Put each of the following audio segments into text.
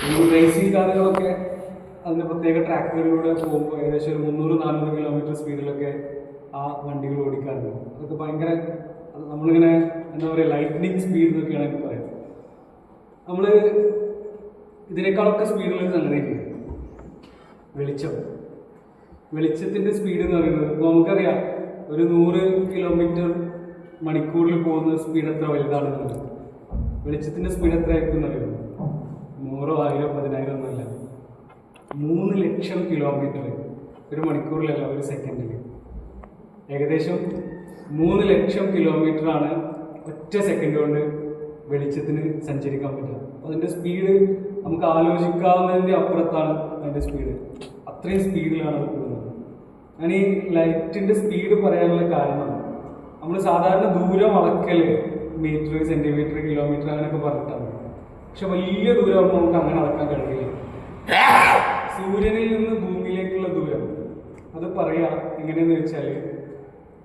ഈ റേസിംഗ് കാറുകളൊക്കെ അതിൻ്റെ പ്രത്യേക ട്രാക്കുകളിലൂടെ പോകുമ്പോൾ ഏകദേശം ഒരു 300-400 കിലോമീറ്റർ സ്പീഡിലൊക്കെ ആ വണ്ടികൾ ഓടിക്കാറുണ്ട്. അതൊക്കെ ഭയങ്കര നമ്മളിങ്ങനെ എന്താ പറയുക, ലൈറ്റ്നിങ് സ്പീഡ് എന്നൊക്കെയാണ് എനിക്ക് പറയാം. നമ്മൾ ഇതിനേക്കാളൊക്കെ സ്പീഡിലൊരു സംഗതിയുണ്ട്, വെളിച്ചത്തിൻ്റെ സ്പീഡ് എന്ന് പറയുന്നത്. ഇപ്പോൾ നമുക്കറിയാം ഒരു 100 കിലോമീറ്റർ മണിക്കൂറിൽ പോകുന്ന സ്പീഡ് എത്ര വലുതാണെന്നുള്ളത്. വെളിച്ചത്തിൻ്റെ സ്പീഡ് എത്ര ആയിരിക്കും എന്നറിയുമോ? 100, 1000, 10,000 ഒന്നുമല്ല, 3 ലക്ഷം കിലോമീറ്റർ ഒരു മണിക്കൂറിലല്ല, ഒരു സെക്കൻഡിൽ. ഏകദേശം 3 ലക്ഷം കിലോമീറ്ററാണ് ഒറ്റ സെക്കൻഡ് കൊണ്ട് വെളിച്ചത്തിന് സഞ്ചരിക്കാൻ പറ്റുക. അപ്പോൾ അതിൻ്റെ സ്പീഡ് നമുക്ക് ആലോചിക്കാവുന്നതിൻ്റെ അപ്പുറത്താണ് അതിൻ്റെ സ്പീഡ്. അത്രയും സ്പീഡിലാണ് അത് പോകുന്നത്. ഞാൻ ഈ ലൈറ്റിൻ്റെ സ്പീഡ് പറയാനുള്ള കാരണം, നമ്മൾ സാധാരണ ദൂരം അളക്കൽ മീറ്റർ, സെൻറ്റിമീറ്റർ, കിലോമീറ്റർ അങ്ങനെയൊക്കെ പറഞ്ഞിട്ടാണ്. പക്ഷെ വലിയ ദൂരമാകുമ്പോൾ നമുക്ക് അങ്ങനെ അളക്കാൻ കഴിയില്ല. സൂര്യനിൽ നിന്ന് ഭൂമിയിലേക്കുള്ള ദൂരം അത് പറയുക എങ്ങനെയെന്ന് വെച്ചാൽ,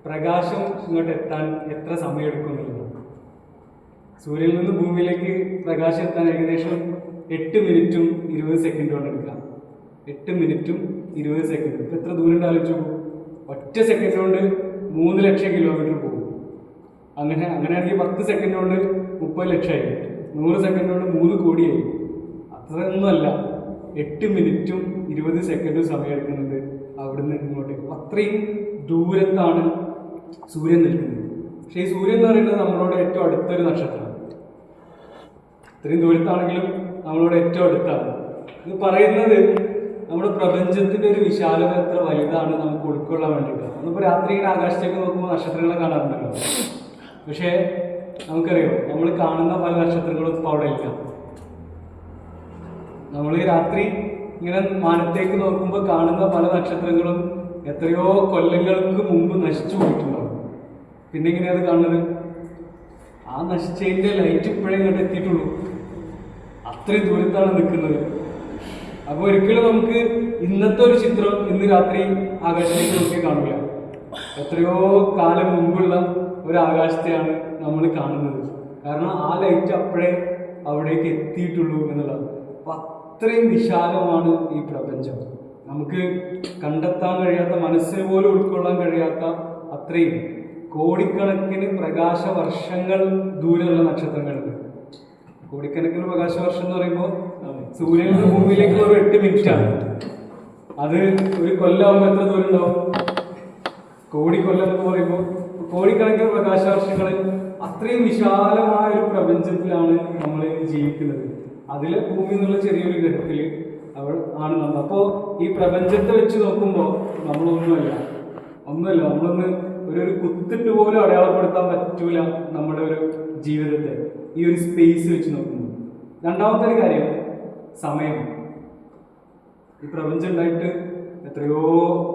പ്രകാശം ഇങ്ങോട്ട് എത്താൻ എത്ര സമയം എടുക്കും എന്നുള്ളത്. സൂര്യനിൽ നിന്ന് ഭൂമിയിലേക്ക് പ്രകാശം എത്താൻ ഏകദേശം 8 മിനിറ്റും 20 സെക്കൻഡും കൊണ്ട് എടുക്കാം. 8 മിനിറ്റും 20 സെക്കൻഡും. ഇപ്പം എത്ര ദൂരം ആലോചിച്ചു? ഒറ്റ സെക്കൻഡ് കൊണ്ട് 3 ലക്ഷം കിലോമീറ്റർ പോകും. അങ്ങനെയാണെങ്കിൽ 10 സെക്കൻഡ് കൊണ്ട് 30 ലക്ഷമായി, 100 സെക്കൻഡ് കൊണ്ട് 3 കോടിയായി. അത്രയൊന്നുമല്ല, 8 മിനിറ്റും 20 സെക്കൻഡും സമയം എടുക്കുന്നത് അവിടുന്ന് ഇങ്ങോട്ടേക്ക്. അത്രയും ദൂരത്താണ് സൂര്യൻ നിൽക്കുന്നത്. പക്ഷേ ഈ സൂര്യൻ എന്ന് പറയുന്നത് നമ്മളോട് ഏറ്റവും അടുത്തൊരു നക്ഷത്രമാണ്. ഇത്രയും ദൂരത്താണെങ്കിലും നമ്മളോട് ഏറ്റവും അടുത്താണ്. ഇത് പറയുന്നത് നമ്മുടെ പ്രപഞ്ചത്തിൻ്റെ ഒരു വിശാലത എത്ര വലുതാണ് നമുക്ക് ഉൾക്കൊള്ളാൻ വേണ്ടിയിട്ടാണ്. നമ്മളിപ്പോൾ രാത്രി ഇങ്ങനെ ആകാശത്തേക്ക് നോക്കുമ്പോൾ നക്ഷത്രങ്ങളെ കാണാറുണ്ടല്ലോ. പക്ഷേ നമുക്കറിയോ, നമ്മൾ കാണുന്ന പല നക്ഷത്രങ്ങളും ഇപ്പോൾ അവിടെ ഇല്ല. നമ്മൾ രാത്രി ഇങ്ങനെ മാനത്തേക്ക് നോക്കുമ്പോൾ കാണുന്ന പല നക്ഷത്രങ്ങളും എത്രയോ കൊല്ലങ്ങൾക്ക് മുമ്പ് നശിച്ചു പോയിട്ടുണ്ടാവും. പിന്നെ എങ്ങനെയാണ് കാണുന്നത്? ആ നശിച്ചതിൻ്റെ ലൈറ്റ് ഇപ്പോഴേ ഇങ്ങോട്ട് എത്തിയിട്ടുള്ളൂ. അത്രയും ദൂരത്താണ് നിൽക്കുന്നത്. അപ്പോൾ ഒരിക്കലും നമുക്ക് ഇന്നത്തെ ഒരു ചിത്രം ഇന്ന് രാത്രി ആകാശത്തേക്ക് നോക്കി കാണില്ല. എത്രയോ കാലം മുമ്പുള്ള ഒരു ആകാശത്തെയാണ് നമ്മൾ കാണുന്നത്. കാരണം ആ ലൈറ്റ് അപ്പോഴേ അവിടേക്ക് എത്തിയിട്ടുള്ളൂ എന്നുള്ളത്. അപ്പം അത്രയും വിശാലമാണ് ഈ പ്രപഞ്ചം. നമുക്ക് കണ്ടെത്താൻ കഴിയാത്ത, മനസ്സിന് പോലും ഉൾക്കൊള്ളാൻ കഴിയാത്ത അത്രയും കോടിക്കണക്കിന് പ്രകാശവർഷങ്ങൾ ദൂരെയുള്ള നക്ഷത്രങ്ങളുണ്ട്. കോടിക്കണക്കിന് പ്രകാശവർഷം എന്ന് പറയുമ്പോൾ സൂര്യനിൽ നിന്ന് ഭൂമിയിലേക്ക് ഒരു 8 മിനിറ്റാണ്. അത് ഒരു കൊല്ലമാകുമ്പോൾ എത്ര ദൂരം ഉണ്ടാവും? കോടിക്കൊല്ലം എന്ന് പറയുമ്പോൾ കോടിക്കണക്കിന് പ്രകാശവർഷങ്ങൾ. അത്രയും വിശാലമായ ഒരു പ്രപഞ്ചത്തിലാണ് നമ്മൾ ജീവിക്കുന്നത്. അതിൽ ഭൂമി എന്നുള്ള ചെറിയൊരു ഗ്രഹത്തിൽ ആണ് നമ്മൾ. അപ്പോൾ ഈ പ്രപഞ്ചത്തെ വെച്ച് നോക്കുമ്പോൾ നമ്മളൊന്നുമല്ല. നമ്മളൊന്ന് ഒരു കുത്തിട്ട് പോലും അടയാളപ്പെടുത്താൻ പറ്റൂല നമ്മുടെ ഒരു ജീവിതത്തെ ഈ ഒരു സ്പേസ് വെച്ച് നോക്കുമ്പോൾ. രണ്ടാമത്തെ ഒരു കാര്യം, സമയം. ഈ പ്രപഞ്ചം ഉണ്ടായിട്ട് എത്രയോ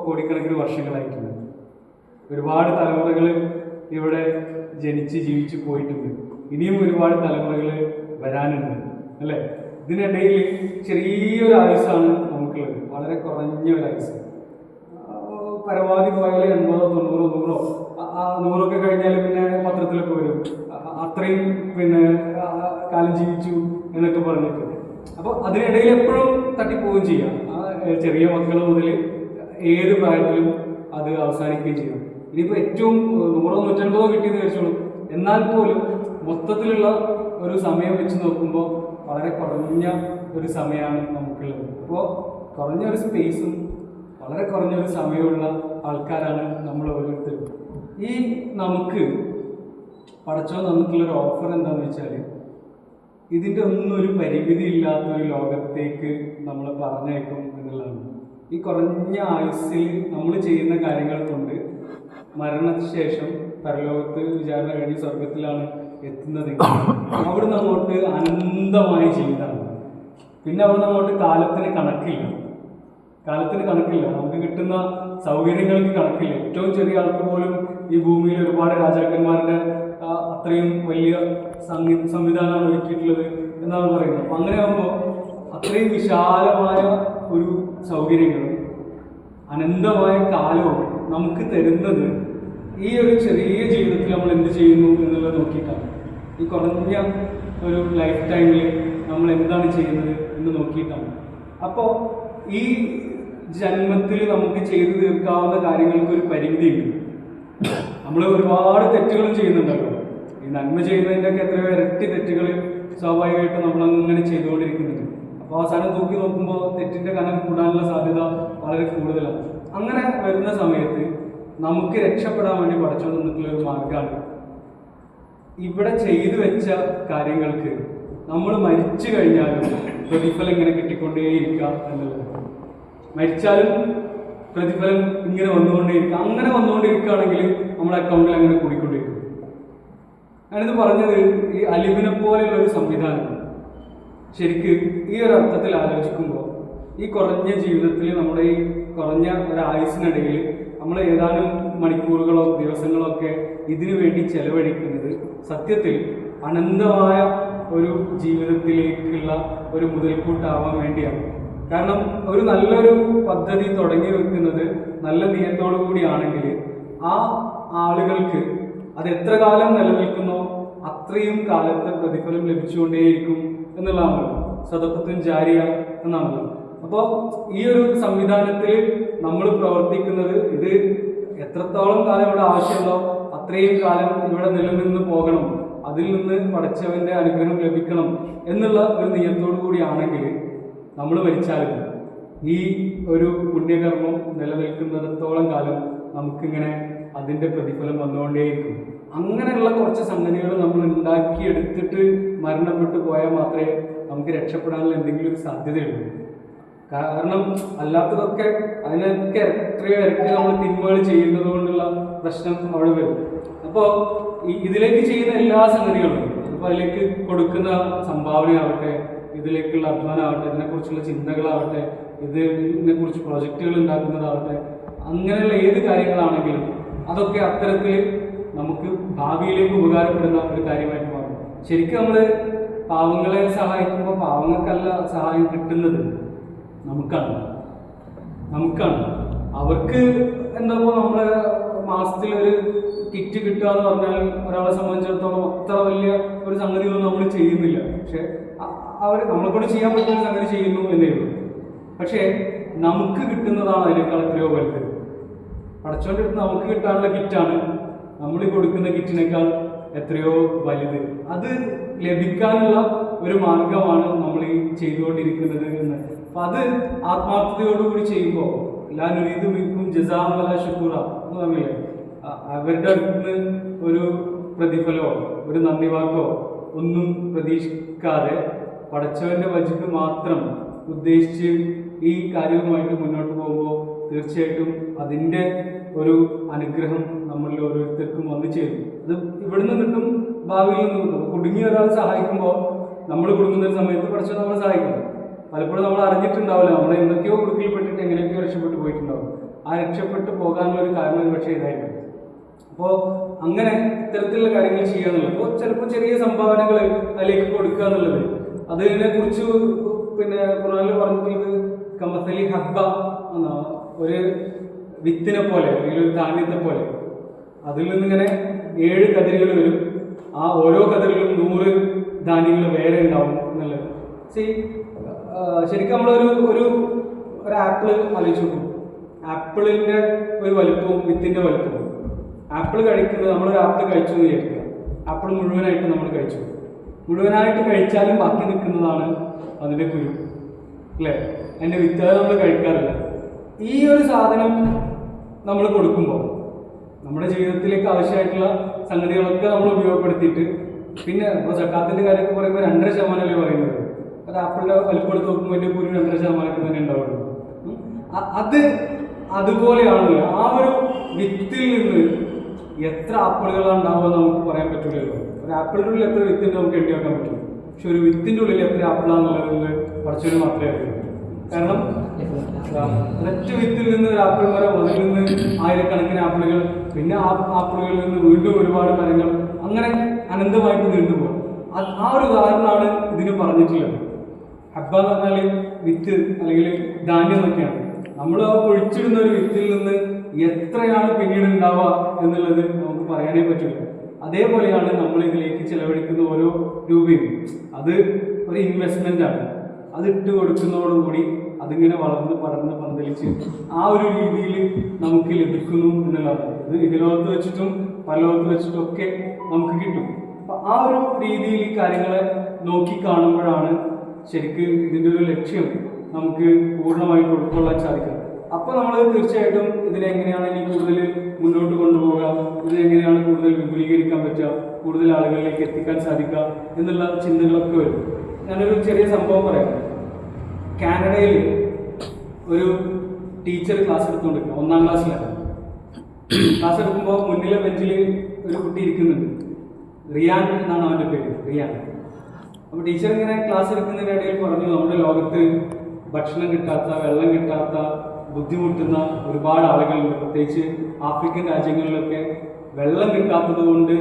കോടിക്കണക്കിന് വർഷങ്ങളായിട്ടുണ്ട്. ഒരുപാട് തലമുറകൾ ഇവിടെ ജനിച്ച് ജീവിച്ച് പോയിട്ടുണ്ട്. ഇനിയും ഒരുപാട് തലമുറകൾ വരാനുണ്ട്, അല്ലേ? ഇതിനിടയിൽ ചെറിയൊരു ആയുസ്സാണ് നമുക്കുള്ളത്, വളരെ കുറഞ്ഞ ഒരു ആയുസ്. പരമാവധി പോയാൽ 80, 90, 100 കഴിഞ്ഞാൽ പിന്നെ പത്രത്തിലൊക്കെ വരും അത്രയും കാലം ജീവിച്ചു എന്നൊക്കെ പറഞ്ഞിട്ട്. അപ്പോൾ അതിനിടയിൽ എപ്പോഴും തട്ടിപ്പോവുകയും ചെയ്യാം. ചെറിയ മക്കൾ മുതൽ ഏത് പ്രായത്തിലും അത് അവസാനിക്കുകയും ചെയ്യും. ഇനിയിപ്പോൾ ഏറ്റവും 100, 150 കിട്ടിയെന്ന് വിചാരിച്ചോളൂ. എന്നാൽ പോലും മൊത്തത്തിലുള്ള ഒരു സമയം വെച്ച് നോക്കുമ്പോൾ വളരെ കുറഞ്ഞ ഒരു സമയമാണ് നമുക്കുള്ളത്. അപ്പോൾ കുറഞ്ഞൊരു സ്പേസും വളരെ കുറഞ്ഞൊരു സമയമുള്ള ആൾക്കാരാണ് നമ്മൾ ഓരോരുത്തരും. ഈ നമുക്ക് പടച്ചോൻ നമുക്കുള്ളൊരു ഓഫർ എന്താണെന്ന് വെച്ചാൽ, ഇതിൻ്റെ ഒന്നും ഒരു പരിമിതി ഇല്ലാത്തൊരു ലോകത്തേക്ക് നമ്മൾ പറഞ്ഞേക്കും എന്നുള്ളതാണ്. ഈ കുറഞ്ഞ ആയുസ്സിൽ നമ്മൾ ചെയ്യുന്ന കാര്യങ്ങൾ കൊണ്ട് മരണത്തിന് ശേഷം പരലോകത്ത് വിചാരണ കഴിഞ്ഞ് സ്വർഗത്തിലാണ് എത്തുന്നതെങ്കിൽ അവിടുന്ന് അങ്ങോട്ട് അനന്തമായ ജീവിതമാണ്. പിന്നെ അവിടുന്ന് അങ്ങോട്ട് കാലത്തിന് കണക്കില്ല. നമുക്ക് കിട്ടുന്ന സൗകര്യങ്ങൾക്ക് കണക്കില്ല. ഏറ്റവും ചെറിയ ആൾക്ക് പോലും ഈ ഭൂമിയിൽ ഒരുപാട് രാജാക്കന്മാരുടെ അത്രയും വലിയ സംവിധാനമാണ് ഒരുക്കിയിട്ടുള്ളത് എന്നാണ് പറയുന്നത്. അപ്പം അങ്ങനെ ആകുമ്പോൾ അത്രയും വിശാലമായ ഒരു സൗകര്യങ്ങളും അനന്തമായ കാലവും നമുക്ക് തരുന്നത് ഈ ഒരു ചെറിയ ജീവിതത്തിൽ നമ്മൾ എന്ത് ചെയ്യുന്നു എന്നുള്ളത് നോക്കിയിട്ടാണ്. ഈ കുറഞ്ഞ ഒരു ലൈഫ് ടൈമിൽ നമ്മൾ എന്താണ് ചെയ്യുന്നത് എന്ന് നോക്കിയിട്ടാണ്. അപ്പോൾ ഈ ജന്മത്തിൽ നമുക്ക് ചെയ്തു തീർക്കാവുന്ന കാര്യങ്ങൾക്ക് ഒരു പരിമിതിയുണ്ട്. നമ്മൾ ഒരുപാട് തെറ്റുകളും ചെയ്യുന്നുണ്ടല്ലോ. ഈ നന്മ ചെയ്യുന്നതിൻ്റെ ഒക്കെ എത്രയോ ഇരട്ടി തെറ്റുകൾ സ്വാഭാവികമായിട്ടും നമ്മളങ്ങനെ ചെയ്തുകൊണ്ടിരിക്കുന്നുണ്ട്. അപ്പോൾ അവസാനം തൂക്കി നോക്കുമ്പോൾ തെറ്റിൻ്റെ കനം കൂടാനുള്ള സാധ്യത വളരെ കൂടുതലാണ്. അങ്ങനെ വരുന്ന സമയത്ത് നമുക്ക് രക്ഷപ്പെടാൻ വേണ്ടി പഠിച്ചു തന്നിട്ടുള്ള ഒരു മാർഗമാണ് ഇവിടെ ചെയ്തു വെച്ച കാര്യങ്ങൾക്ക് നമ്മൾ മരിച്ചു കഴിഞ്ഞാലും പ്രതിഫലം ഇങ്ങനെ കിട്ടിക്കൊണ്ടേയിരിക്കുക എന്നുള്ളത്. മരിച്ചാലും പ്രതിഫലം ഇങ്ങനെ വന്നുകൊണ്ടേയിരിക്കുക. അങ്ങനെ വന്നുകൊണ്ടിരിക്കുകയാണെങ്കിൽ നമ്മുടെ അക്കൗണ്ടിൽ അങ്ങനെ കൂടിക്കൊണ്ടിരിക്കും. ഞാനിത് പറഞ്ഞത് ഈ അലിബിനെ പോലെയുള്ള ഒരു സംവിധാനം ശരിക്ക് ഈ ഒരു അർത്ഥത്തിൽ ആലോചിക്കുമ്പോൾ ഈ കുറഞ്ഞ ജീവിതത്തിൽ നമ്മുടെ ഈ കുറഞ്ഞ ഒരായുസിനിടയിൽ നമ്മൾ ഏതാനും മണിക്കൂറുകളോ ദിവസങ്ങളോ ഒക്കെ ഇതിനു വേണ്ടി ചെലവഴിക്കുന്നത് സത്യത്തിൽ അനന്തമായ ഒരു ജീവിതത്തിലേക്കുള്ള ഒരു മുതൽക്കൂട്ടാവാൻ വേണ്ടിയാണ്. കാരണം ഒരു നല്ലൊരു പദ്ധതി തുടങ്ങി വെക്കുന്നത് നല്ല നിയത്തോടു കൂടിയാണെങ്കിൽ ആ ആളുകൾക്ക് അത് എത്ര കാലം നിലനിൽക്കുന്നോ അത്രയും കാലത്തെ പ്രതിഫലം ലഭിച്ചുകൊണ്ടേയിരിക്കും എന്നുള്ളതാണല്ലോ സദഖത്തുൻ ജാരിയ എന്നാണല്ലോ. അപ്പോൾ ഈ ഒരു സംവിധാനത്തിൽ നമ്മൾ പ്രവർത്തിക്കുന്നത് ഇത് എത്രത്തോളം കാലം ഇവിടെ ആവശ്യമുണ്ടോ അത്രയും കാലം ഇവിടെ നിലനിന്ന് പോകണം, അതിൽ നിന്ന് പടച്ചവന്റെ അനുഗ്രഹം ലഭിക്കണം എന്നുള്ള ഒരു നിയമത്തോടു കൂടിയാണെങ്കിൽ നമ്മൾ മരിച്ചാലും ഈ ഒരു പുണ്യകർമ്മം നിലനിൽക്കുന്നിടത്തോളം കാലം നമുക്കിങ്ങനെ അതിൻ്റെ പ്രതിഫലം വന്നുകൊണ്ടേയിരിക്കും. അങ്ങനെയുള്ള കുറച്ച് സംഗതികൾ നമ്മൾ ഉണ്ടാക്കിയെടുത്തിട്ട് മരണപ്പെട്ടു പോയാൽ മാത്രമേ നമുക്ക് രക്ഷപ്പെടാനുള്ള എന്തെങ്കിലും ഒരു സാധ്യതയുള്ളൂ. കാരണം അല്ലാത്തതൊക്കെ അതിനൊക്കെ എത്രയോ ഇരട്ടി നമ്മൾ തിന്മകൾ ചെയ്യുന്നത് കൊണ്ടുള്ള പ്രശ്നം അവിടെ വരും. അപ്പോൾ ഇതിലേക്ക് ചെയ്യുന്ന എല്ലാ സംഗതികളും, അപ്പോൾ അതിലേക്ക് കൊടുക്കുന്ന സംഭാവനയാവട്ടെ, ഇതിലേക്കുള്ള അധ്വാനമാവട്ടെ, ഇതിനെക്കുറിച്ചുള്ള ചിന്തകളാവട്ടെ, ഇതിനെക്കുറിച്ച് പ്രോജക്റ്റുകൾ ഉണ്ടാക്കുന്നതാവട്ടെ, അങ്ങനെയുള്ള ഏത് കാര്യങ്ങളാണെങ്കിലും അതൊക്കെ അത്തരത്തിൽ നമുക്ക് ഭാവിയിലേക്ക് ഉപകാരപ്പെടുന്ന ഒരു കാര്യമായിട്ട് മാറും. ശരിക്കും നമ്മൾ പാവങ്ങളെ സഹായിക്കുമ്പോൾ പാവങ്ങൾക്കല്ല സഹായം കിട്ടുന്നത്, നമുക്കാണ്. അവർക്ക് എന്താ നമ്മളെ മാസത്തിലൊരു കിറ്റ് കിട്ടുക എന്ന് പറഞ്ഞാൽ ഒരാളെ സംബന്ധിച്ചിടത്തോളം അത്ര വലിയ ഒരു സംഗതിയൊന്നും നമ്മൾ ചെയ്യുന്നില്ല. പക്ഷെ അവർ നമ്മളെക്കൊണ്ട് ചെയ്യാൻ പറ്റുന്ന സംഗതി ചെയ്യുന്നു എന്നേ ഉള്ളൂ. പക്ഷേ നമുക്ക് കിട്ടുന്നതാണ് അതിനേക്കാൾ എത്രയോ വലുത്. പടച്ചോൻ്റെ നമുക്ക് കിട്ടാനുള്ള കിറ്റാണ് നമ്മൾ കൊടുക്കുന്ന കിറ്റിനേക്കാൾ എത്രയോ വലുത്. അത് ലഭിക്കാനുള്ള ഒരു മാർഗമാണ് നമ്മൾ ഈ ചെയ്തുകൊണ്ടിരിക്കുന്നത് എന്ന്. അപ്പം അത് ആത്മാർത്ഥതയോടുകൂടി ചെയ്യുമ്പോൾ ലാ നുരീദു മിൻകും ജസാഅൻ വലാ ശുക്കൂറ എന്ന് പറഞ്ഞില്ലേ, അവരുടെ അടുത്ത് ഒരു പ്രതിഫലമോ ഒരു നന്ദി വാക്കോ ഒന്നും പ്രതീക്ഷിക്കാതെ പടച്ചവന്റെ വജിക്ക് മാത്രം ഉദ്ദേശിച്ച് ഈ കാര്യവുമായിട്ട് മുന്നോട്ട് പോകുമ്പോൾ തീർച്ചയായിട്ടും അതിൻ്റെ ഒരു അനുഗ്രഹം നമ്മളിൽ ഓരോരുത്തർക്കും വന്നു ചേരും. അത് ഇവിടുന്ന് കിട്ടും, ഭാവിയിൽ നിന്ന് കിട്ടും. കുടുങ്ങിയ ഒരാൾ സഹായിക്കുമ്പോൾ നമ്മൾ കുടുങ്ങുന്ന ഒരു സമയത്ത് പഠിച്ചാൽ നമ്മൾ സഹായിക്കണം. പലപ്പോഴും നമ്മൾ അറിഞ്ഞിട്ടുണ്ടാവില്ല, നമ്മൾ എന്തൊക്കെയോ കുടുക്കിൽപ്പെട്ടിട്ട് എങ്ങനെയൊക്കെയോ രക്ഷപ്പെട്ടു പോയിട്ടുണ്ടാവും. ആ രക്ഷപ്പെട്ടു പോകാനുള്ള ഒരു കാരണം പക്ഷേ ഇതായിരുന്നു. അപ്പോൾ അങ്ങനെ ഇത്തരത്തിലുള്ള കാര്യങ്ങൾ ചെയ്യുക എന്നുള്ളത്, അപ്പോൾ ചിലപ്പോൾ ചെറിയ സംഭാവനകൾ അതിലേക്ക് കൊടുക്കുക എന്നുള്ളത്, അതിനെ കുറിച്ച് പിന്നെ ഖുർആനിൽ പറഞ്ഞിട്ടുള്ളത് കമസലി ഹബ്ബ എന്ന ഒരു വിത്തിനെ പോലെ അല്ലെങ്കിൽ ഒരു ധാന്യത്തെ പോലെ, അതിൽ നിന്നിങ്ങനെ 7 കതിരുകൾ വരും, ആ ഓരോ കതിരിലും 100 ധാന്യങ്ങൾ വേറെ ഉണ്ടാവും എന്നുള്ളത്. ശരിക്കും നമ്മളൊരു ഒരു ആപ്പിള് ആലോചിച്ച് നോക്കും. ആപ്പിളിൻ്റെ ഒരു വലുപ്പവും വിത്തിൻ്റെ വലുപ്പവും. ആപ്പിൾ കഴിക്കുന്നത്, നമ്മളൊരു ആപ്പിൾ കഴിച്ചു എന്ന് വിചാരിക്കുക, ആപ്പിൾ മുഴുവനായിട്ട് നമ്മൾ കഴിച്ചു, മുഴുവനായിട്ട് കഴിച്ചാലും ബാക്കി നിൽക്കുന്നതാണ് അതിൻ്റെ കുരു, അല്ലേ? അതിൻ്റെ വിത്ത് നമ്മൾ കഴിക്കാറില്ല. ഈ ഒരു സാധനം നമ്മൾ കൊടുക്കുമ്പോൾ നമ്മുടെ ജീവിതത്തിലേക്ക് ആവശ്യമായിട്ടുള്ള സംഗതികളൊക്കെ നമ്മൾ ഉപയോഗപ്പെടുത്തിയിട്ട്, പിന്നെ ഇപ്പോൾ സക്കാത്തിൻ്റെ കാര്യമൊക്കെ പറയുമ്പോൾ 2.5% പറയുന്നത്, അത് ആപ്പിളിൻ്റെ വലിപ്പെടുത്ത് നോക്കുമ്പോൾ അതിൻ്റെ കുരു 2.5% തന്നെ ഉണ്ടാവുള്ളൂ. അത് അതുപോലെയാണല്ലോ. ആ ഒരു വിത്തിൽ നിന്ന് എത്ര ആപ്പിളുകളാണ് ഉണ്ടാവുക നമുക്ക് പറയാൻ പറ്റില്ലല്ലോ. ഒരു ആപ്പിളിൻ്റെ ഉള്ളിൽ എത്ര വിത്തിൻ്റെ നമുക്ക് എണ്ണി വെക്കാൻ പറ്റും, പക്ഷെ ഒരു വിത്തിൻ്റെ ഉള്ളിൽ എത്ര ആപ്പിളാണെന്നുള്ളത് പഠിച്ചവന് മാത്രമേ അറിയൂ. കാരണം ഒരൊറ്റ വിത്തിൽ നിന്ന് ഒരു ആപ്പിൾ മരം, അതിൽ നിന്ന് ആയിരക്കണക്കിന് ആപ്പിളുകൾ, പിന്നെ ആ ആപ്പിളുകളിൽ നിന്ന് വീണ്ടും ഒരുപാട് മരങ്ങൾ, അങ്ങനെ അനന്തമായിട്ട് നീണ്ടുപോകും. ആ ഒരു ഉദാഹരണമാണ് ഇതിന് പറഞ്ഞിട്ടുള്ളത്. ഹബ്ബ എന്ന് പറഞ്ഞാൽ വിത്ത് അല്ലെങ്കിൽ ധാന്യം എന്നൊക്കെയാണ്. നമ്മൾ ആ ഒഴിച്ചിടുന്ന ഒരു വിത്തിൽ നിന്ന് എത്രയാണ് പിന്നീട് ഉണ്ടാവുക എന്നുള്ളത് നമുക്ക് പറയാനേ പറ്റില്ല. അതേപോലെയാണ് നമ്മൾ ഇതിലേക്ക് ചിലവഴിക്കുന്ന ഓരോ രൂപയും. അത് ഒരു ഇൻവെസ്റ്റ്മെൻ്റ് ആണ്. അത് ഇട്ട് കൊടുക്കുന്നതോടുകൂടി അതിങ്ങനെ വളർന്ന് പടർന്ന് പന്തലിച്ച് ആ ഒരു രീതിയിൽ നമുക്ക് ലഭിക്കുന്നു എന്നുള്ളതാണ്. ഇത് ഇതിലോകത്ത് വെച്ചിട്ടും പലലോകത്ത് വെച്ചിട്ടും ഒക്കെ നമുക്ക് കിട്ടും. അപ്പം ആ ഒരു രീതിയിൽ ഈ കാര്യങ്ങളെ നോക്കി കാണുമ്പോഴാണ് ശരിക്കും ഇതിൻ്റെ ഒരു ലക്ഷ്യം നമുക്ക് പൂർണ്ണമായിട്ട് ഉൾക്കൊള്ളാൻ സാധിക്കുക. അപ്പോൾ നമ്മൾ തീർച്ചയായിട്ടും ഇതിനെങ്ങനെയാണ് ഇനി കൂടുതൽ മുന്നോട്ട് കൊണ്ടുപോകുക, ഇതിനെങ്ങനെയാണ് കൂടുതൽ വിപുലീകരിക്കാൻ പറ്റുക, കൂടുതൽ ആളുകളിലേക്ക് എത്തിക്കാൻ സാധിക്കുക എന്നുള്ള ചിന്തകളൊക്കെ വരും. ഞാനൊരു ചെറിയ സംഭവം പറയാം. കാനഡയിൽ ഒരു ടീച്ചർ ക്ലാസ് എടുത്തുകൊണ്ടിരിക്കുക, 1ാം ക്ലാസ്സിലാണ്. ക്ലാസ് എടുക്കുമ്പോൾ മുന്നിലെ ബെഞ്ചിൽ ഒരു കുട്ടി ഇരിക്കുന്നുണ്ട്. റിയാൻ എന്നാണ് അവൻ്റെ പേര്, റിയാൻ. അപ്പോൾ ടീച്ചർ ഇങ്ങനെ ക്ലാസ് എടുക്കുന്നതിൻ്റെ ഇടയിൽ പറഞ്ഞു, നമ്മുടെ ലോകത്ത് ഭക്ഷണം കിട്ടാത്ത, വെള്ളം കിട്ടാത്ത, ബുദ്ധിമുട്ടുന്ന ഒരുപാട് ആളുകളുണ്ട്. പ്രത്യേകിച്ച് ആഫ്രിക്കൻ രാജ്യങ്ങളിലൊക്കെ വെള്ളം കിട്ടാത്തത് കൊണ്ട്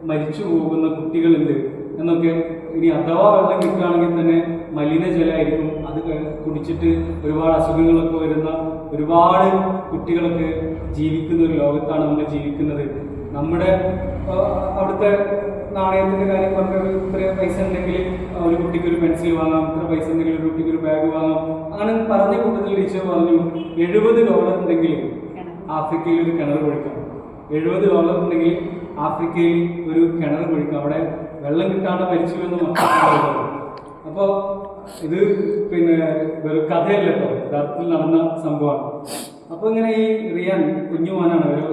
മരിച്ചു പോകുന്ന കുട്ടികളുണ്ട് എന്നൊക്കെ. ഇനി അഥവാ വെള്ളം കിട്ടുകയാണെങ്കിൽ തന്നെ മലിനജലമായിരിക്കും, അത് കുടിച്ചിട്ട് ഒരുപാട് അസുഖങ്ങളൊക്കെ വരുന്ന ഒരുപാട് കുട്ടികളൊക്കെ ജീവിക്കുന്ന ഒരു ലോകത്താണ് നമ്മൾ ജീവിക്കുന്നത്. നമ്മുടെ അവിടുത്തെ നാണയത്തിൻ്റെ കാര്യം പറഞ്ഞാൽ ഇത്ര പൈസ ഉണ്ടെങ്കിൽ ഒരു കുട്ടിക്ക് ഒരു പെൻസിൽ വാങ്ങാം, ഇത്ര പൈസ ഉണ്ടെങ്കിൽ ഒരു കുട്ടിക്ക് ഒരു ബാഗ് വാങ്ങാം. അങ്ങനെ പറഞ്ഞ കൂട്ടത്തിൽ ടീച്ചർ പറഞ്ഞു, $70 ഉണ്ടെങ്കിൽ ആഫ്രിക്കയിൽ ഒരു കിണർ കുഴിക്കാം. $70 ഉണ്ടെങ്കിൽ ആഫ്രിക്കയിൽ ഒരു കിണർ കുഴിക്കാം. അവിടെ വെള്ളം കിട്ടാണ്ട് മരിച്ചു എന്ന് മക്കൾ. അപ്പോൾ ഇത് പിന്നെ വെറും കഥയല്ല കേട്ടോ, യഥാർത്ഥത്തിൽ നടന്ന സംഭവമാണ്. അപ്പോൾ ഇങ്ങനെ ഈ റിയാൻ കുഞ്ഞുമോനാണ്, ഒരു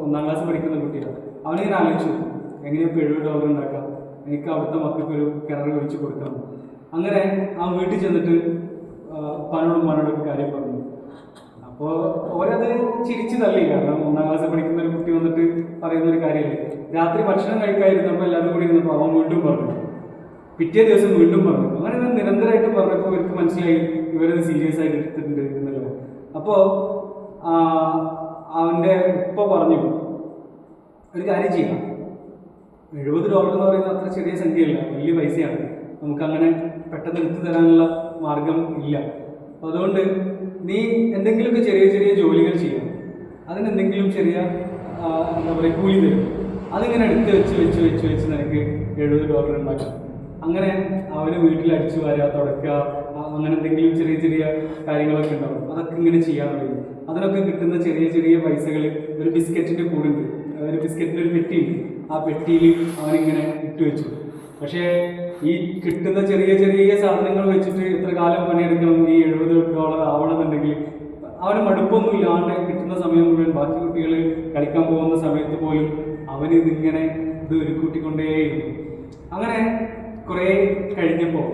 1ാം ക്ലാസ് പഠിക്കുന്ന കുട്ടിയാണ്. അവനിങ്ങനെ ആലോചിച്ചു, എങ്ങനെയപ്പോൾ $70 ഉണ്ടാക്കാം, എനിക്ക് അവിടുത്തെ മക്കൾക്ക് ഒരു കിണർ ഒഴിച്ച് കൊടുക്കണം. അങ്ങനെ ആ വീട്ടിൽ ചെന്നിട്ട് ഉപ്പാനോടും ഉമ്മാനോടൊക്കെ കാര്യം പറഞ്ഞു. അപ്പോൾ ഓരത് ചിരിച്ചു തള്ളി. കാരണം 1ാം ക്ലാസ് പഠിക്കുന്ന ഒരു കുട്ടി വന്നിട്ട് പറയുന്ന ഒരു കാര്യമല്ലേ. രാത്രി ഭക്ഷണം കഴിക്കാതിരുന്നപ്പോൾ എല്ലാവരും കൂടി ഇരുന്നപ്പോൾ അവൻ വീണ്ടും പറഞ്ഞു, പിറ്റേ ദിവസം വീണ്ടും പറഞ്ഞു. അങ്ങനെ ഇവൻ നിരന്തരമായിട്ട് പറഞ്ഞപ്പോൾ ഇവർക്ക് മനസ്സിലായി ഇവരത് സീരിയസ് ആയിട്ട് എടുത്തിട്ടുണ്ട് എന്നുള്ളത്. അപ്പോൾ അവൻ്റെ ഉപ്പ പറഞ്ഞു, ഒരു കാര്യം ചെയ്യാം, $70 എന്ന് പറയുന്നത് അത്ര ചെറിയ സംഖ്യയല്ല, വലിയ പൈസയാണ്. നമുക്കങ്ങനെ പെട്ടെന്ന് എടുത്തു തരാനുള്ള മാർഗം ഇല്ല. അപ്പോൾ അതുകൊണ്ട് നീ എന്തെങ്കിലുമൊക്കെ ചെറിയ ചെറിയ ജോലികൾ ചെയ്യാം, അതിനെന്തെങ്കിലും ചെറിയ എന്താ പറയുക കൂലി തരും. അതിങ്ങനെ എടുത്ത് വെച്ച് വെച്ച് വെച്ച് വെച്ച് നിനക്ക് $70 ഉണ്ടാക്കാം. അങ്ങനെ അവന് വീട്ടിൽ അടിച്ചു വാരുക, തുടക്കുക, അങ്ങനെ എന്തെങ്കിലും ചെറിയ ചെറിയ കാര്യങ്ങളൊക്കെ ഉണ്ടാവും. അതൊക്കെ ഇങ്ങനെ ചെയ്യാൻ കഴിയും. അതിനൊക്കെ കിട്ടുന്ന ചെറിയ ചെറിയ പൈസകൾ, ഒരു ബിസ്ക്കറ്റിൻ്റെ കൂടുണ്ട്, ഒരു ബിസ്ക്കറ്റിൻ്റെ ഒരു പെട്ടിയുണ്ട്, ആ പെട്ടിയിൽ അവനിങ്ങനെ ഇട്ട് വെച്ചു. പക്ഷേ ഈ കിട്ടുന്ന ചെറിയ ചെറിയ സാധനങ്ങൾ വെച്ചിട്ട് എത്ര കാലം പണിയെടുക്കണം, ഈ $70 ആവണമെന്നുണ്ടെങ്കിൽ അവന് മടുപ്പൊന്നും ഇല്ലാണ്ട് കിട്ടുന്ന സമയം മുഴുവൻ, ബാക്കി കുട്ടികൾ കളിക്കാൻ പോകുന്ന സമയത്ത് പോലും അവന് ഇതിങ്ങനെ ഇത് ഒരു കൂട്ടിക്കൊണ്ടേയിരുന്നു. അങ്ങനെ കുറേ കഴിഞ്ഞപ്പോൾ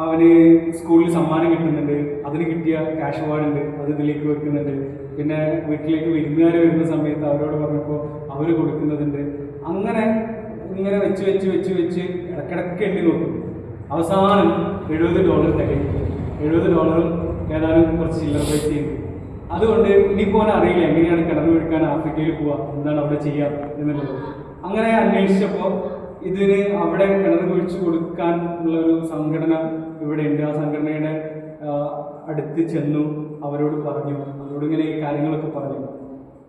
അവന് സ്കൂളിൽ സമ്മാനം കിട്ടുന്നുണ്ട്, അതിന് കിട്ടിയ ക്യാഷ് അവാർഡുണ്ട്, അത് ഇതിലേക്ക് വെക്കുന്നുണ്ട്. പിന്നെ വീട്ടിലേക്ക് വിരുന്നുകാർ വരുന്ന സമയത്ത് അവരോട് പറഞ്ഞപ്പോൾ അവർ കൊടുക്കുന്നതുണ്ട്. അങ്ങനെ ഇങ്ങനെ വെച്ച് വെച്ച് വെച്ച് വെച്ച് ഇടയ്ക്കിടയ്ക്ക് എണ്ണി നോക്കും. അവസാനം $70 തികയും. $70 ഏതാനും കുറച്ച് ചില്ലറ പൈസയുണ്ട്. അതുകൊണ്ട് ഇനിയിപ്പോൾ അറിയില്ല എങ്ങനെയാണ് കിണർ കുഴിക്കാൻ ആഫ്രിക്കയിൽ പോവുക, എന്താണ് അവിടെ ചെയ്യുക എന്നുള്ളത്. അങ്ങനെ അന്വേഷിച്ചപ്പോൾ ഇതിന് അവിടെ കിണർ കുഴിച്ച് കൊടുക്കാൻ ഉള്ളൊരു സംഘടന ഇവിടെ ഉണ്ട്. ആ സംഘടനയുടെ അടുത്ത് ചെന്നു, അവരോട് പറഞ്ഞു, അവരോട് ഇങ്ങനെ ഈ കാര്യങ്ങളൊക്കെ പറഞ്ഞു.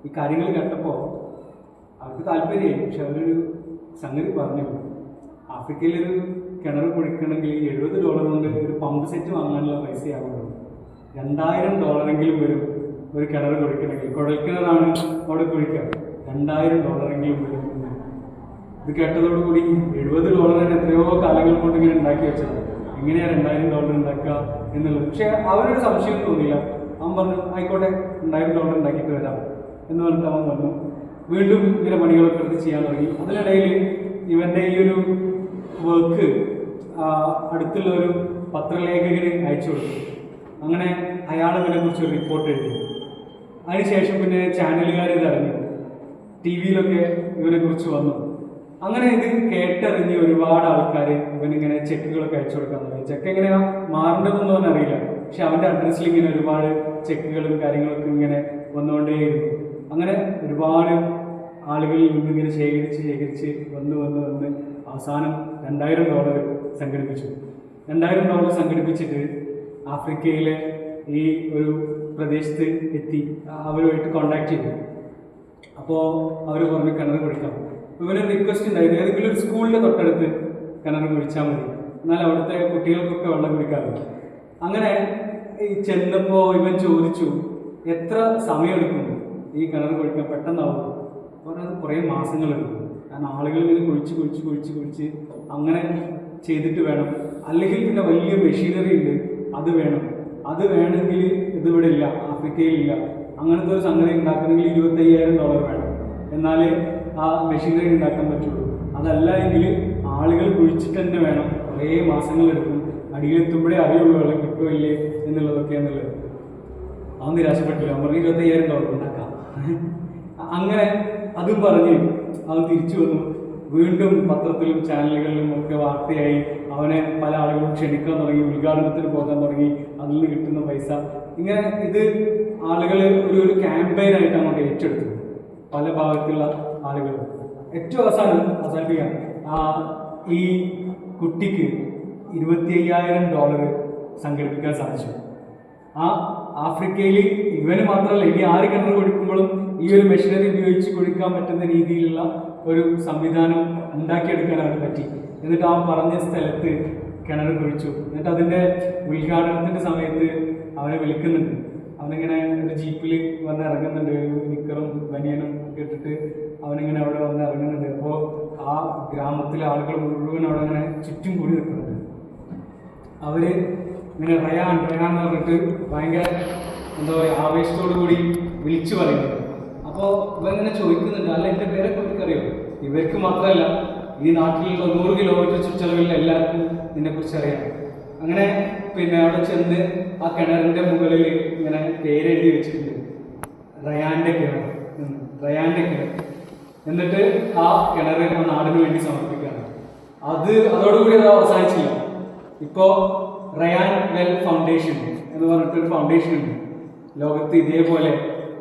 ഈ കാര്യങ്ങൾ കേട്ടപ്പോൾ അവർക്ക് താല്പര്യമായി. പക്ഷെ അവരൊരു സംഗതി പറഞ്ഞു, ആഫ്രിക്കയിലൊരു കിണർ കുഴിക്കണമെങ്കിൽ $70 കൊണ്ട് ഒരു പമ്പ് സെറ്റ് വാങ്ങാനുള്ള പൈസയാവുള്ളൂ. $2000 വരും ഒരു കിണർ കുഴിക്കണമെങ്കിൽ. കുഴൽക്കിണറാണ് അവിടെ കുഴിക്കുക, $2000 വരും. ഇത് കേട്ടതോടുകൂടി $70 എത്രയോ കാലങ്ങൾ കൊണ്ട് ഇങ്ങനെ ഉണ്ടാക്കി വെച്ചത്, എങ്ങനെയാണ് $2000 ഉണ്ടാക്കുക എന്നുള്ളത്. പക്ഷെ അവരൊരു സംശയം തോന്നിയില്ല. അവൻ പറഞ്ഞു, ആയിക്കോട്ടെ, $2000 ഉണ്ടാക്കിയിട്ട് വരാം എന്ന് പറഞ്ഞിട്ട് അവൻ വന്നു. വീണ്ടും ഇങ്ങനെ പണികളൊക്കെ എടുത്ത് ചെയ്യാൻ തുടങ്ങി. അതിനിടയിൽ ഇവൻ്റെ ഈ ഒരു വർക്ക് അടുത്തുള്ള ഒരു പത്രലേഖകന് അയച്ചു കൊടുത്തു. അങ്ങനെ അയാൾ ഇതിനെക്കുറിച്ച് ഒരു റിപ്പോർട്ട് എഴുതി. അതിനുശേഷം പിന്നെ ചാനലുകാർ ഇതറിഞ്ഞു, ടി വിയിലൊക്കെ ഇവനെക്കുറിച്ച് വന്നു. അങ്ങനെ ഇത് കേട്ടറിഞ്ഞ് ഒരുപാട് ആൾക്കാർ ഇവനിങ്ങനെ ചെക്കുകളൊക്കെ അയച്ചു കൊടുക്കാൻ തുടങ്ങി. ചെക്ക് എങ്ങനെയാണ് മാറേണ്ടതെന്ന് അവൻ അറിയില്ല. പക്ഷെ അവൻ്റെ അഡ്രസ്സിൽ ഇങ്ങനെ ഒരുപാട് ചെക്കുകളും കാര്യങ്ങളൊക്കെ ഇങ്ങനെ വന്നുകൊണ്ടേയിരുന്നു. അങ്ങനെ ഒരുപാട് ആളുകളിൽ നിന്നിങ്ങനെ ശേഖരിച്ച് വന്ന് അവസാനം $2000 സംഘടിപ്പിച്ചു. $2000 സംഘടിപ്പിച്ചിട്ട് ആഫ്രിക്കയിലെ ഈ ഒരു പ്രദേശത്ത് എത്തി അവരുമായിട്ട് കോണ്ടാക്ട് ചെയ്തു. അപ്പോൾ അവർ പറഞ്ഞു കിണർ കുഴിക്കാം. ഇവനൊരു റിക്വസ്റ്റ് ഉണ്ടായിരുന്നു, ഏതെങ്കിലും ഒരു സ്കൂളിൻ്റെ തൊട്ടടുത്ത് കിണർ കുഴിച്ചാൽ മതി. എന്നാൽ അവിടുത്തെ കുട്ടികൾക്കൊക്കെ വെള്ളം കുടിക്കാറുണ്ട്. അങ്ങനെ ഈ ചെന്നപ്പോൾ ഇവൻ ചോദിച്ചു, എത്ര സമയമെടുക്കും ഈ കിണർ കുഴിക്കാൻ, പെട്ടെന്നാവും? പറഞ്ഞത് കുറേ മാസങ്ങളെടുക്കും. കാരണം ആളുകൾ ഇങ്ങനെ കുഴിച്ച് അങ്ങനെ ചെയ്തിട്ട് വേണം, അല്ലെങ്കിൽ പിന്നെ വലിയ മെഷീനറി ഉണ്ട്, അത് വേണമെങ്കിൽ ഇതിവിടെ ഇല്ല, ആഫ്രിക്കയിലില്ല. അങ്ങനത്തെ ഒരു സംഗതി ഉണ്ടാക്കണമെങ്കിൽ $25,000 വേണം, എന്നാലേ ആ മെഷീനറി ഉണ്ടാക്കാൻ പറ്റുള്ളൂ. അതല്ല എങ്കിൽ ആളുകൾ കുഴിച്ചിട്ട് തന്നെ വേണം, കുറേ മാസങ്ങളെടുക്കും, അടിയിലെത്തുമ്പോഴേ അറിയുള്ളൂ വെള്ളം കിട്ടുമോ ഇല്ലേ എന്നുള്ളത്. അവൻ നിരാശപ്പെട്ടില്ല, അവൻ പറഞ്ഞ് $25,000 ഉണ്ടാക്കാം. അങ്ങനെ അതും പറഞ്ഞ് അവൻ തിരിച്ചു വന്നു. വീണ്ടും പത്രത്തിലും ചാനലുകളിലും ഒക്കെ വാർത്തയായി. അവനെ പല ആളുകളും ക്ഷണിക്കാൻ തുടങ്ങി, ഉദ്ഘാടനത്തിന് പോകാൻ തുടങ്ങി, അതിൽ നിന്ന് കിട്ടുന്ന പൈസ. ഇങ്ങനെ ഇത് ആളുകൾ ഒരു ക്യാമ്പയിനായിട്ട് അങ്ങോട്ട് ഏറ്റെടുത്തു, പല ഭാഗത്തുള്ള ആളുകൾ. ഏറ്റവും അവസാനിപ്പിക്കാൻ ഈ കുട്ടിക്ക് $25,000 സംഘടിപ്പിക്കാൻ സാധിച്ചു. ആ ആഫ്രിക്കയിൽ ഇവന് മാത്രമല്ല, ഇനി ആര് കിണർ കുഴിക്കുമ്പോഴും ഈ ഒരു മെഷീനറി ഉപയോഗിച്ച് കുഴിക്കാൻ പറ്റുന്ന രീതിയിലുള്ള ഒരു സംവിധാനം ഉണ്ടാക്കിയെടുക്കാൻ അവന് പറ്റി. എന്നിട്ട് അവൻ പറഞ്ഞ സ്ഥലത്ത് കിണർ കുഴിച്ചു. എന്നിട്ട് അതിൻ്റെ ഉദ്ഘാടനത്തിൻ്റെ സമയത്ത് അവനെ വിളിക്കുന്നുണ്ട്. അവനിങ്ങനെ ഒരു ജീപ്പിൽ വന്ന് ഇറങ്ങുന്നുണ്ട്, നിക്കറും ബനിയനും ഒക്കെ ഇട്ടിട്ട് അവനിങ്ങനെ അവിടെ വന്ന് ഇറങ്ങുന്നുണ്ട്. അപ്പോൾ ആ ഗ്രാമത്തിലെ ആളുകൾ മുഴുവൻ അവിടെ അങ്ങനെ ചുറ്റും കൂടി നിൽക്കുന്നുണ്ട്. അവർ ഇങ്ങനെ റയാൻ എന്ന് പറഞ്ഞിട്ട് ഭയങ്കര എന്താ പറയുക ആവേശത്തോടു കൂടി വിളിച്ചു പറയുന്നത്. അപ്പോൾ ഇവങ്ങനെ ചോദിക്കുന്നുണ്ട്, അല്ല എൻ്റെ പേരൊക്കെ ഇവർക്കറിയോ? ഇവർക്ക് മാത്രമല്ല, ഈ നാട്ടിലുള്ള 100 കിലോമീറ്റർ ചുറ്റളവിൽ എല്ലാവർക്കും ഇതിനെക്കുറിച്ച് അറിയാം. അങ്ങനെ പിന്നെ അവിടെ ചെന്ന് ആ കിണറിൻ്റെ മുകളിൽ ഇങ്ങനെ പേരെഴുതി വെച്ചിട്ടുണ്ട്, റയാൻ്റെ കിണർ. എന്നിട്ട് ആ കിണർ നാടിന് വേണ്ടി സമർപ്പിക്കുകയാണ്. അതോടുകൂടി അത് അവസാനിച്ചില്ല. ഇപ്പോൾ റയാൻ വെൽ ഫൗണ്ടേഷൻ എന്ന് പറഞ്ഞിട്ടൊരു ഫൗണ്ടേഷൻ ഉണ്ട്. ലോകത്ത് ഇതേപോലെ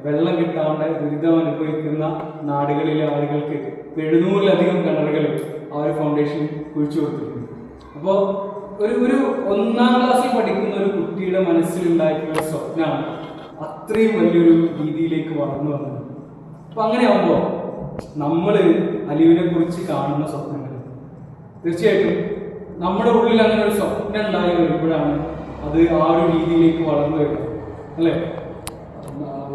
വെള്ളം കിട്ടാണ്ട് ദുരിതം അനുഭവിക്കുന്ന നാടുകളിലെ ആളുകൾക്ക് 700-ലധികം കിണറുകൾ ആ ഒരു ഫൗണ്ടേഷൻ കുഴിച്ചു കൊടുത്തിട്ടുണ്ട്. അപ്പോൾ ഒരു 1ാം ക്ലാസ്സിൽ പഠിക്കുന്ന ഒരു കുട്ടിയുടെ മനസ്സിലുണ്ടായിട്ടുള്ള സ്വപ്നമാണ് അത്രയും വലിയൊരു രീതിയിലേക്ക് വളർന്നു വന്നത്. അപ്പം അങ്ങനെയാകുമ്പോൾ നമ്മൾ അലിവിനെ കുറിച്ച് കാണുന്ന സ്വപ്നങ്ങൾ തീർച്ചയായിട്ടും നമ്മുടെ ഉള്ളിൽ അങ്ങനെ ഒരു സ്വപ്നം ഉണ്ടായി വരുമ്പോഴാണ് അത് ആ ഒരു രീതിയിലേക്ക് വളർന്നു വരുന്നത്, അല്ലേ?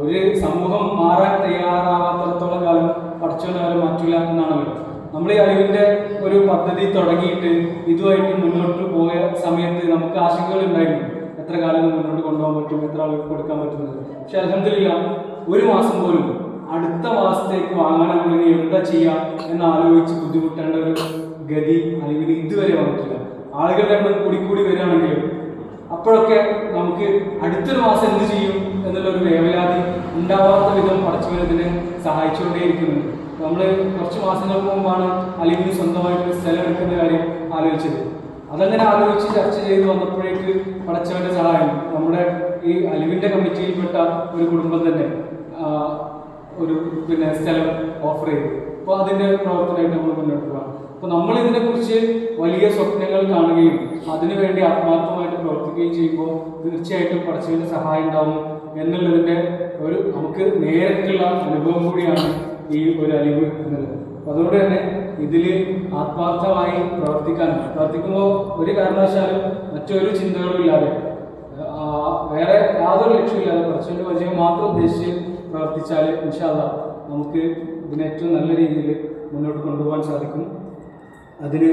ഒരു സമൂഹം മാറാൻ തയ്യാറാവാത്തടത്തോളം കാലം പഠിച്ചവരെ മാറ്റില്ല എന്നാണല്ലോ. നമ്മൾ ഈ അറിവിൻ്റെ ഒരു പദ്ധതി തുടങ്ങിയിട്ട് ഇതുമായിട്ട് മുന്നോട്ട് പോയ സമയത്ത് നമുക്ക് ആശങ്കകൾ ഉണ്ടായിരുന്നു, എത്ര കാലം മുന്നോട്ട് കൊണ്ടുപോകാൻ പറ്റും, എത്ര ആളുകൾക്ക് കൊടുക്കാൻ പറ്റുന്നത്. പക്ഷെ അൽഹംദുലില്ലാ 1 മാസം പോലും അടുത്ത മാസത്തേക്ക് വാങ്ങാനാണെങ്കിൽ എന്താ ചെയ്യുക എന്നാലോചിച്ച് ബുദ്ധിമുട്ടേണ്ട ഒരു ഗതി അറിവിന് ഇതുവരെ വന്നിട്ടില്ല. ആളുകളുടെ എണ്ണം കൂടി വരികയാണെങ്കിലും അപ്പോഴൊക്കെ നമുക്ക് അടുത്തൊരു മാസം എന്ത് ചെയ്യും എന്നുള്ളൊരു വേവലാതി ഉണ്ടാവാത്ത വിധം പടച്ചവനതിനെ സഹായിച്ചുകൊണ്ടേയിരിക്കുന്നുണ്ട്. നമ്മൾ കുറച്ച് മാസങ്ങൾക്ക് മുമ്പാണ് അലിവിന് സ്വന്തമായിട്ട് സ്ഥലം എടുക്കുന്ന കാര്യം ആലോചിച്ചത്. അതങ്ങനെ ആലോചിച്ച് ചർച്ച ചെയ്ത് വന്നപ്പോഴേക്ക് പടച്ചവന്റെ സഹായം നമ്മുടെ ഈ അലിവിന്റെ കമ്മിറ്റിയിൽപ്പെട്ട ഒരു കുടുംബം തന്നെ ഒരു സ്ഥലം ഓഫർ ചെയ്തു. അപ്പോൾ അതിൻ്റെ പ്രവർത്തനമായിട്ട് നമ്മൾ മുന്നോട്ട് പോകാം. അപ്പോൾ നമ്മൾ ഇതിനെക്കുറിച്ച് വലിയ സ്വപ്നങ്ങൾ കാണുകയും അതിനുവേണ്ടി ആത്മാർത്ഥമായിട്ട് പ്രവർത്തിക്കുകയും ചെയ്യുമ്പോൾ തീർച്ചയായിട്ടും പടച്ചവന്റെ സഹായം ഉണ്ടാവും എന്നുള്ളതിൻ്റെ ഒരു നമുക്ക് നേരിട്ടുള്ള അനുഭവം കൂടിയാണ് ഈ ഒരു അലിവ് എന്നുള്ളത്. അപ്പോൾ അതുകൊണ്ട് തന്നെ ഇതിൽ ആത്മാർത്ഥമായി പ്രവർത്തിക്കുമ്പോൾ ഒരു കാരണവശാലും മറ്റൊരു ചിന്തകളും ഇല്ലാതെ വേറെ യാതൊരു ലക്ഷ്യമില്ലാതെ പടച്ചവന്റെ വിജയം മാത്രം ഉദ്ദേശിച്ച് പ്രവർത്തിച്ചാൽ ഇൻഷാ അല്ലാഹ് നമുക്ക് ഇതിനെ ഏറ്റവും നല്ല രീതിയിൽ മുന്നോട്ട് കൊണ്ടുപോകാൻ സാധിക്കും. അതിന്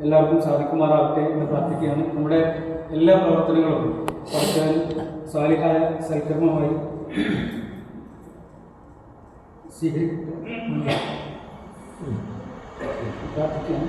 എല്ലാവർക്കും സാധിക്കുമാറാകട്ടെ എന്ന് പ്രാർത്ഥിക്കുകയാണ്. നമ്മുടെ എല്ലാ പ്രവർത്തനങ്ങളും പടച്ചവൻ സാലിഹായ സൽക്കർമ്മമായി സ്വീകരിക്കും പ്രാർത്ഥിക്കുകയാണ്.